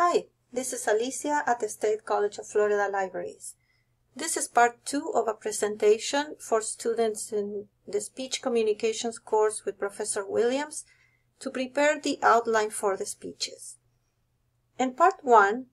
Hi, this is Alicia at the State College of Florida Libraries. This is part 2 of a presentation for students in the Speech Communications course with Professor Williams to prepare the outline for the speeches. In part 1,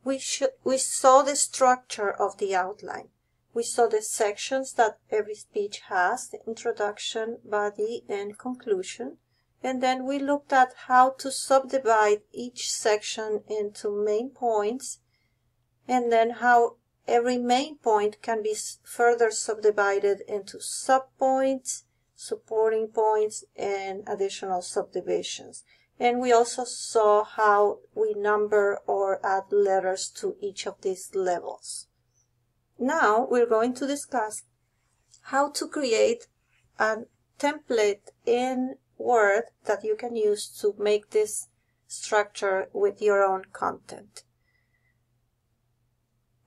we saw the structure of the outline. We saw the sections that every speech has, the introduction, body, and conclusion. And then we looked at how to subdivide each section into main points, and then how every main point can be further subdivided into subpoints, supporting points, and additional subdivisions. And we also saw how we number or add letters to each of these levels. Now we're going to discuss how to create a template in Word that you can use to make this structure with your own content.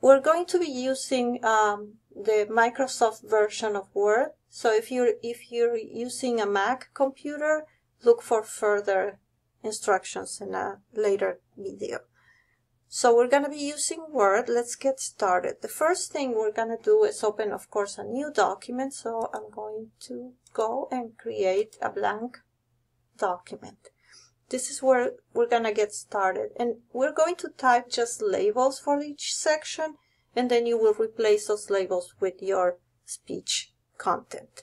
We're going to be using the Microsoft version of Word. So if you're using a Mac computer, look for further instructions in a later video. So we're going to be using Word. Let's get started. The first thing we're going to do is open, of course, a new document. So I'm going to go and create a blank document. This is where we're going to get started. And we're going to type just labels for each section, and then you will replace those labels with your speech content.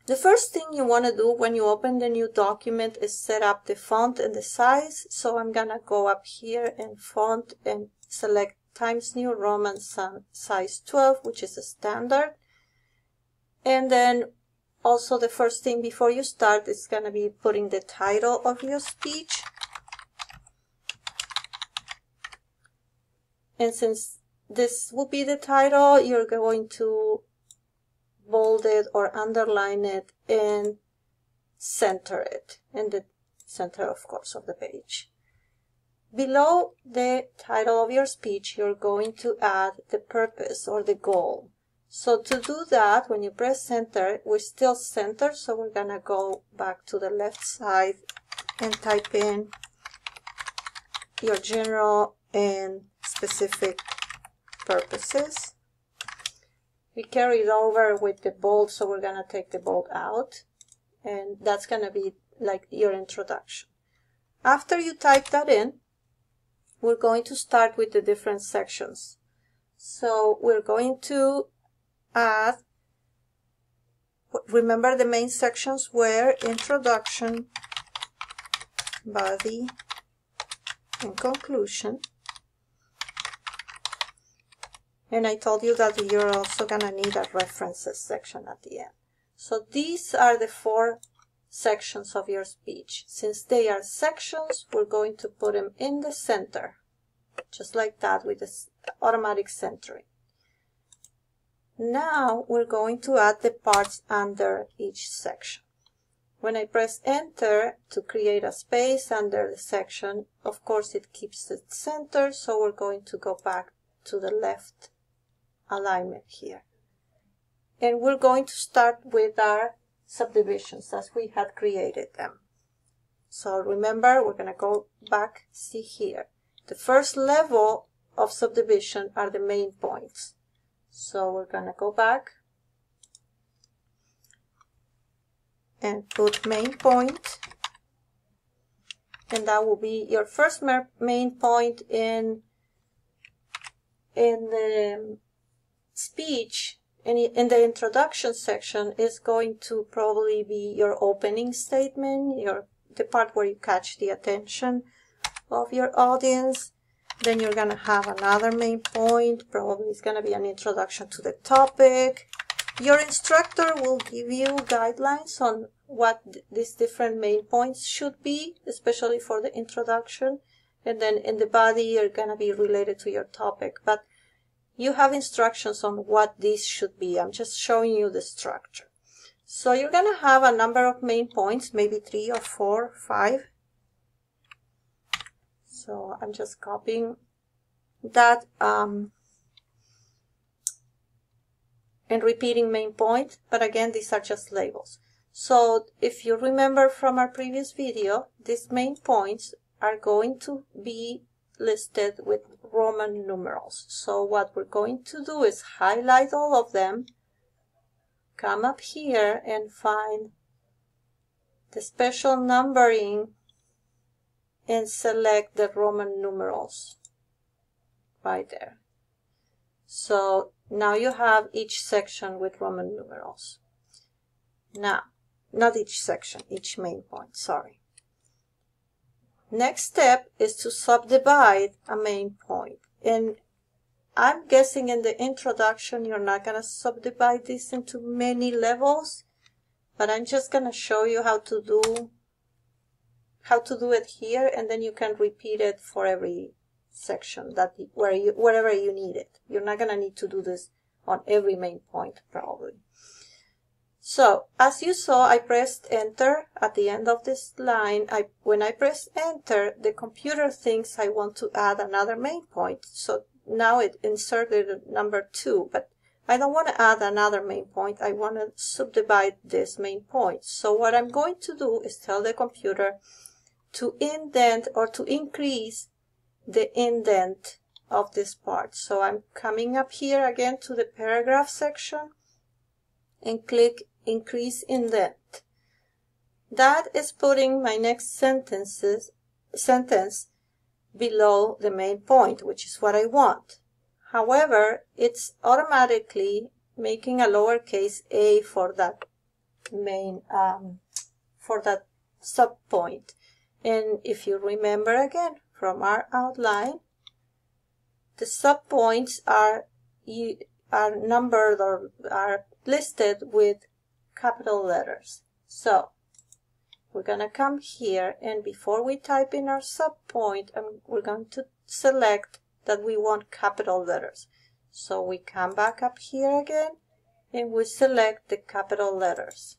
The first thing you want to do when you open the new document is set up the font and the size. So I'm going to go up here in font and select Times New Roman size 12, which is a standard. And then also the first thing before you start is going to be putting the title of your speech. And since this will be the title, you're going to bold it or underline it and center it in the center, of course, of the page. Below the title of your speech, you're going to add the purpose or the goal. So to do that, when you press center, we're still centered, so we're going to go back to the left side and type in your general and specific purposes. We carried over with the bold, so we're going to take the bold out, and that's going to be like your introduction. After you type that in, we're going to start with the different sections. So we're going to add, remember the main sections were introduction, body, and conclusion. And I told you that you're also going to need a references section at the end. So these are the 4 sections of your speech. Since they are sections, we're going to put them in the center, just like that with the automatic centering. Now we're going to add the parts under each section. When I press enter to create a space under the section, of course it keeps it centered, so we're going to go back to the left alignment here. And we're going to start with our subdivisions as we had created them. So remember, we're going to go back, see here. The first level of subdivision are the main points. So we're going to go back and put main point, and that will be your first main point in the speech. In the introduction section is going to probably be your opening statement, the part where you catch the attention of your audience. Then you're going to have another main point. Probably it's going to be an introduction to the topic. Your instructor will give you guidelines on what these different main points should be, especially for the introduction. And then in the body, you're going to be related to your topic. But you have instructions on what these should be. I'm just showing you the structure. So you're going to have a number of main points, maybe 3 or 4, 5. So I'm just copying that and repeating main point. But again, these are just labels. So if you remember from our previous video, these main points are going to be listed with Roman numerals. So what we're going to do is highlight all of them, come up here and find the special numbering and select the Roman numerals right there. So now you have each section with Roman numerals. Now, not each section, each main point, sorry. Next step is to subdivide a main point. And I'm guessing in the introduction you're not going to subdivide this into many levels, but I'm just going to show you how to do it here, and then you can repeat it for every section wherever you need it. You're not going to need to do this on every main point probably. So as you saw, I pressed enter at the end of this line. When I press enter, the computer thinks I want to add another main point. So now it inserted number 2, but I don't want to add another main point. I want to subdivide this main point. So what I'm going to do is tell the computer to indent or to increase the indent of this part. So I'm coming up here again to the paragraph section and click increase indent. That is putting my next sentence below the main point, which is what I want. However, it's automatically making a lowercase a for that main for that subpoint. And if you remember again from our outline, the subpoints are numbered or are listed with capital letters. So we're going to come here, and before we type in our subpoint, we're going to select that we want capital letters. So we come back up here again and we select the capital letters.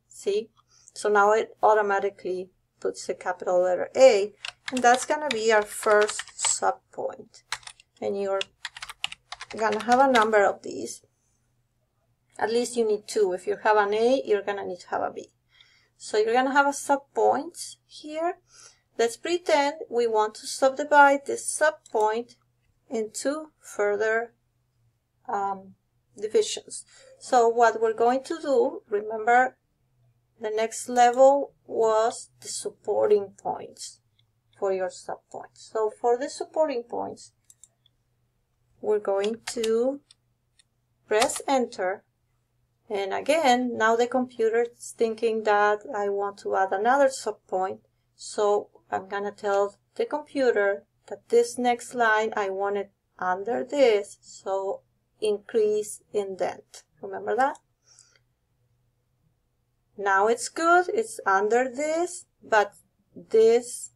See? So now it automatically puts the capital letter A, and that's going to be our first subpoint. And you're going to have a number of these. At least you need 2. If you have an A, you're going to need to have a B. So you're going to have a subpoint here. Let's pretend we want to subdivide this subpoint into further divisions. So what we're going to do, remember, the next level was the supporting points for your subpoints. So for the supporting points, we're going to press enter. And again, now the computer is thinking that I want to add another subpoint. So I'm going to tell the computer that this next line, I want it under this. So increase indent. Remember that? Now it's good. It's under this, but this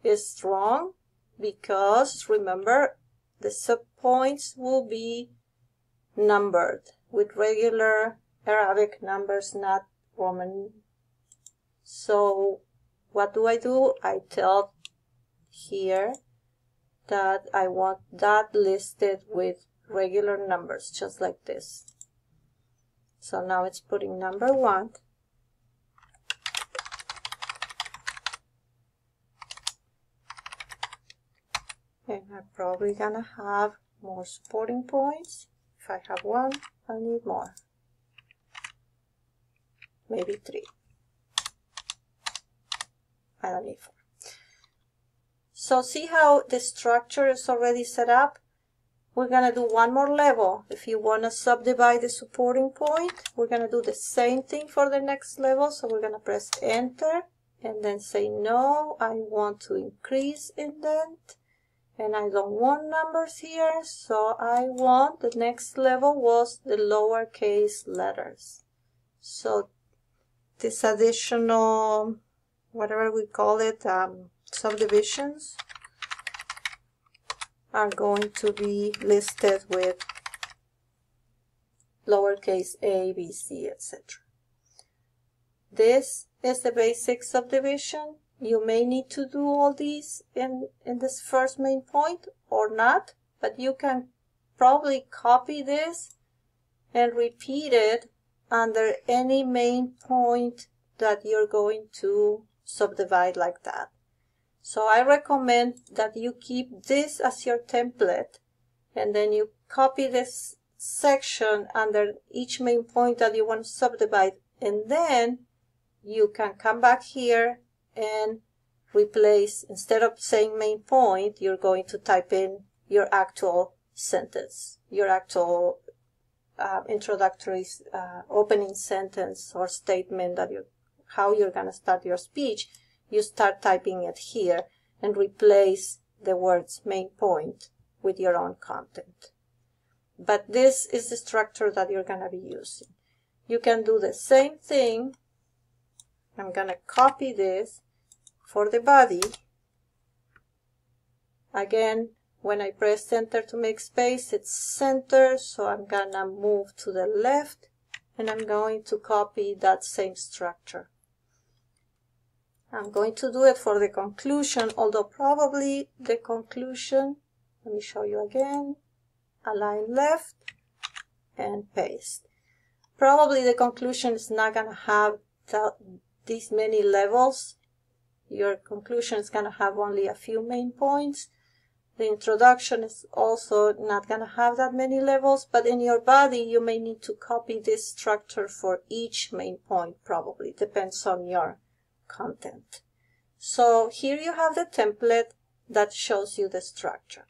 is wrong because remember, the subpoints will be numbered with regular Arabic numbers, not Roman. So what do? I tell here that I want that listed with regular numbers, just like this. So now it's putting number 1. And I'm probably gonna have more supporting points. If I have 1, I need more. Maybe 3. I don't need 4. So see how the structure is already set up? We're going to do one more level. If you want to subdivide the supporting point, we're going to do the same thing for the next level. So we're going to press enter and then say no, I want to increase indent. And I don't want numbers here, so I want, the next level was the lowercase letters. So this additional, whatever we call it, subdivisions are going to be listed with lowercase a, b, c, etc. This is the basic subdivision. You may need to do all these in this first main point or not, but you can probably copy this and repeat it under any main point that you're going to subdivide like that. So I recommend that you keep this as your template, and then you copy this section under each main point that you want to subdivide, and then you can come back here and replace, instead of saying main point, you're going to type in your actual sentence, your actual introductory opening sentence or statement that how you're going to start your speech. You start typing it here and replace the words main point with your own content. But this is the structure that you're going to be using. You can do the same thing. I'm going to copy this for the body. Again, when I press enter to make space, it's centered, so I'm going to move to the left, and I'm going to copy that same structure. I'm going to do it for the conclusion, although probably the conclusion, let me show you again, align left and paste. Probably the conclusion is not going to have these many levels. Your conclusion is going to have only a few main points. The introduction is also not going to have that many levels, but in your body you may need to copy this structure for each main point, probably. Depends on your content. So here you have the template that shows you the structure.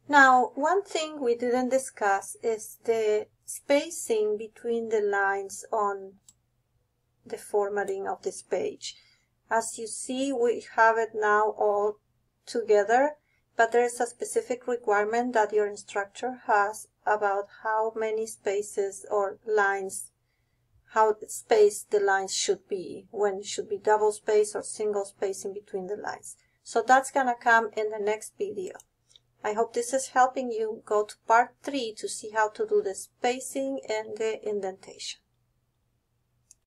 Now, one thing we didn't discuss is the spacing between the lines on the formatting of this page. As you see, we have it now all together, but there is a specific requirement that your instructor has about how many spaces or lines, how spaced the lines should be, when it should be double space or single space in between the lines. So that's going to come in the next video. I hope this is helping you. Go to part 3 to see how to do the spacing and the indentation.